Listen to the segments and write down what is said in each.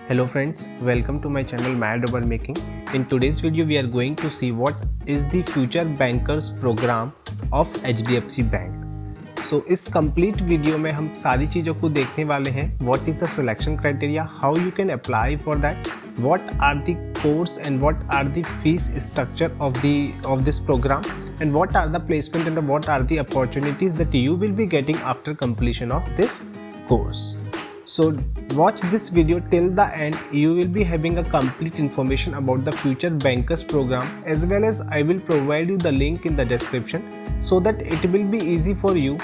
Hello friends, welcome to my channel Mad Over Making. In today's video we are going to see what is the Future Bankers program of HDFC Bank. So इस complete video में हम सारी चीज़ों को देखने वाले हैं. What is the selection criteria, how you can apply for that, what are the course and what are the fees structure of this program, and what are the placement and what are the opportunities that you will be getting after completion of this course. So watch this video till the end. You will be having a complete information about the Future Bankers program, as well as I will provide you the link in the description so that it will be easy for you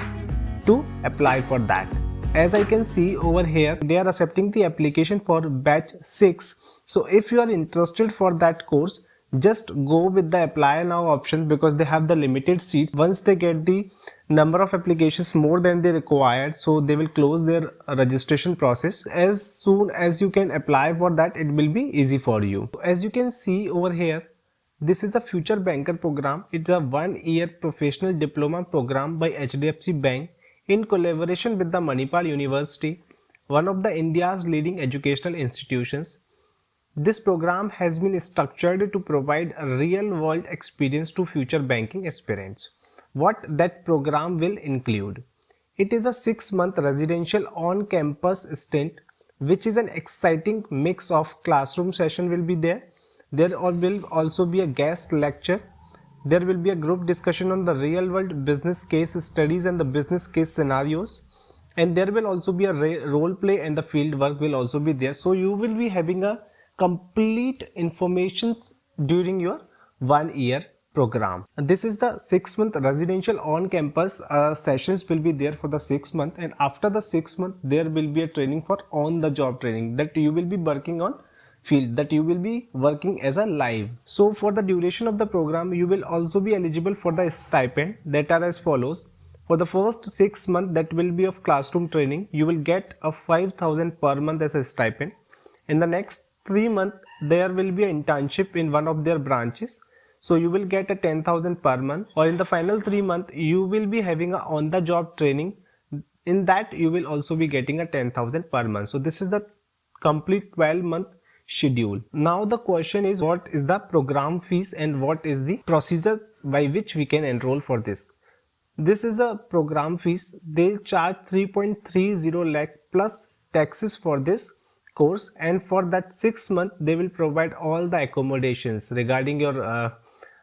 to apply for that. As I can see over here, they are accepting the application for batch 6. So if you are interested for that course, just go with the apply now option because they have the limited seats. Once they get the number of applications more than they required, so they will close their registration process. As soon as you can apply for that, it will be easy for you. As you can see over here, this is the Future Banker program. It's a 1-year professional diploma program by HDFC Bank in collaboration with the Manipal University, one of the India's leading educational institutions. This program has been structured to provide a real-world experience to future banking aspirants. What that program will include? It is a 6-month residential on-campus stint, which is an exciting mix of classroom session will be there. There will also be a guest lecture. There will be a group discussion on the real-world business case studies and the business case scenarios. And there will also be a role play and the field work will also be there. So you will be having a complete information during your 1-year program. This is the 6-month residential on-campus sessions will be there for the 6 months, and after the 6 months there will be a training for on-the-job training that you will be working on field, that you will be working as a live. So for the duration of the program, you will also be eligible for the stipend that are as follows. For the first 6 months that will be of classroom training, you will get a 5,000 per month as a stipend. In the next 3 months there will be an internship in one of their branches, so you will get a 10,000 per month, or in the final 3 months you will be having a on the job training. In that you will also be getting a 10,000 per month. So this is the complete 12-month schedule. Now the question is, what is the program fees and what is the procedure by which we can enroll for this? This is a program fees. They charge 3.30 lakh plus taxes for this course, and for that 6 months they will provide all the accommodations regarding your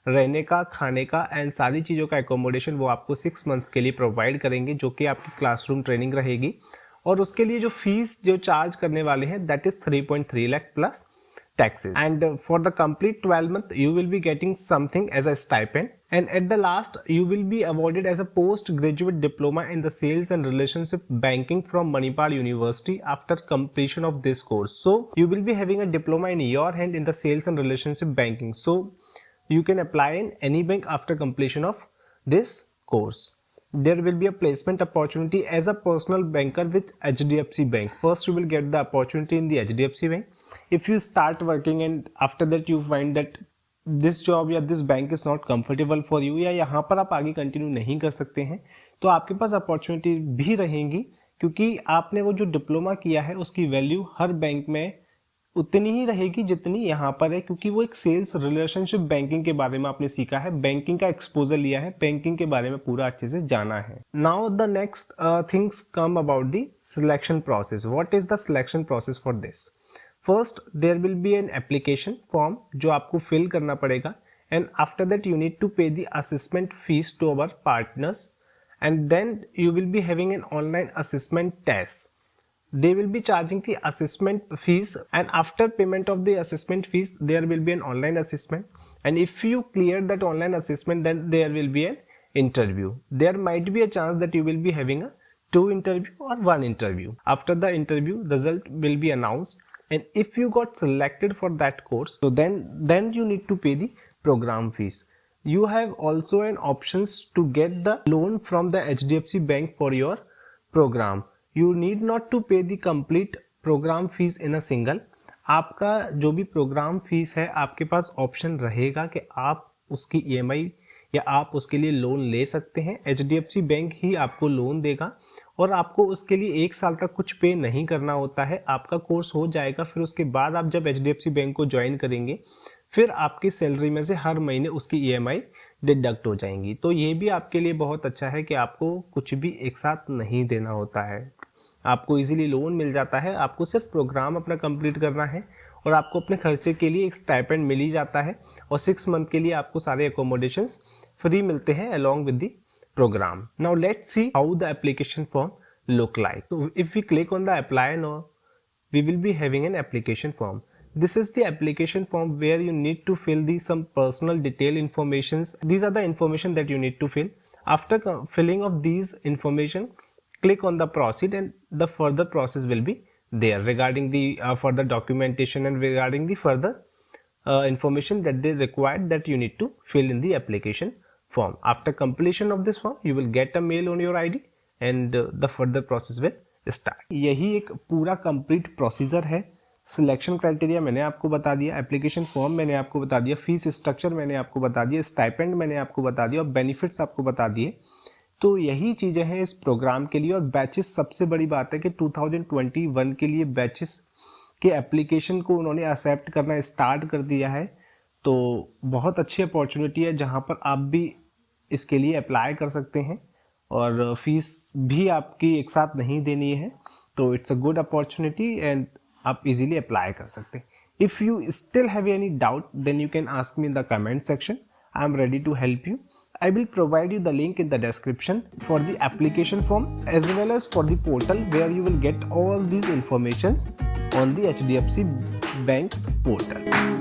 रहने का, खाने का and सारी चीज़ों का accommodation वो आपको 6 months के लिए प्रोवाइड करेंगे, जो कि आपकी क्लासरूम ट्रेनिंग रहेगी. और उसके लिए जो फीस जो चार्ज करने वाले हैं that is 3.3 lakh plus taxes, and for the complete 12 month you will be getting something as a stipend, and at the last you will be awarded as a postgraduate diploma in the sales and relationship banking from Manipal University after completion of this course. So you will be having a diploma in your hand in the sales and relationship banking, so you can apply in any bank after completion of this course. There will be a placement opportunity as a personal banker with HDFC Bank. First you will get the opportunity in the HDFC Bank. If you start working and after that you find that this job या this bank is not comfortable for you, या यहाँ पर आप आगे continue नहीं कर सकते हैं, तो आपके पास अपॉर्चुनिटी भी रहेंगी, क्योंकि आपने वो जो डिप्लोमा किया है उसकी वैल्यू हर बैंक में उतनी ही रहेगी जितनी यहाँ पर है, क्योंकि वो एक सेल्स रिलेशनशिप बैंकिंग के बारे में आपने सीखा है, बैंकिंग का एक्सपोजर लिया है, बैंकिंग के बारे में पूरा अच्छे से जाना है. Now the next things come about the selection process. What is the selection process for this? First there will be an application form जो आपको फिल करना पड़ेगा, and after that you need to pay the assessment fees to our partners, and then you will be having an online assessment test. They will be charging the assessment fees, and after payment of the assessment fees there will be an online assessment, and if you clear that online assessment then there will be an interview. There might be a chance that you will be having a 2 interview or 1 interview. After the interview result will be announced, and if you got selected for that course, so then you need to pay the program fees. You have also an options to get the loan from the HDFC Bank for your program. You need not to pay the complete program fees in a single. आपका जो भी programme fees है आपके पास option रहेगा कि आप उसकी EMI या आप उसके लिए लोन ले सकते हैं। HDFC बैंक ही आपको लोन देगा और आपको उसके लिए 1 साल तक कुछ पे नहीं करना होता है। आपका कोर्स हो जाएगा, फिर उसके बाद आप जब HDFC बैंक को ज्वाइन करेंगे फिर आपकी सैलरी में से हर महीने उसकी EMI डिडक्ट हो जाएंगी। तो ये भी आपके लिए बहुत अच्छा है कि आपको कुछ भी एक साथ नहीं देना होता है, आपको इजीली लोन मिल जाता है। आपको सिर्फ प्रोग्राम अपना कंप्लीट करना है और आपको अपने खर्चे के लिए एक स्टाइपेंड मिल ही जाता है और 6 मंथ के लिए आपको सारे एकोमोडेशंस फ्री मिलते हैं along with the program. Now let's see how the application form look like. So if we click on the apply now, we will be having an application form. This is the application form where you need to fill some personal detail informations. These are the information that you need to fill. After filling of these information, click on the proceed and the further process will be there regarding the further documentation and regarding the further information that they required that you need to fill in the application form. After completion of this form, you will get a mail on your ID and the further process will start. यही एक पूरा complete procedure है। Selection criteria मैंने आपको बता दिया, application form मैंने आपको बता दिया, फीस स्ट्रक्चर मैंने आपको बता दिया, स्टाइपेंड मैंने आपको बता दिया और बेनिफिट्स आपको बता दिए। तो यही चीज़ें हैं इस प्रोग्राम के लिए। और बैचेस, सबसे बड़ी बात है कि 2021 के लिए बैचेस के एप्लीकेशन को उन्होंने एक्सेप्ट करना स्टार्ट कर दिया है। तो बहुत अच्छी अपॉर्चुनिटी है जहां पर आप भी इसके लिए अप्लाई कर सकते हैं और फीस भी आपकी एक साथ नहीं देनी है। तो it's a good opportunity and आप इजीली अप्लाई कर सकते हैं। If you still have any doubt then you can ask me in the comment section. I am ready to help you. I will provide you the link in the description for the application form as well as for the portal where you will get all these informations on the HDFC Bank portal.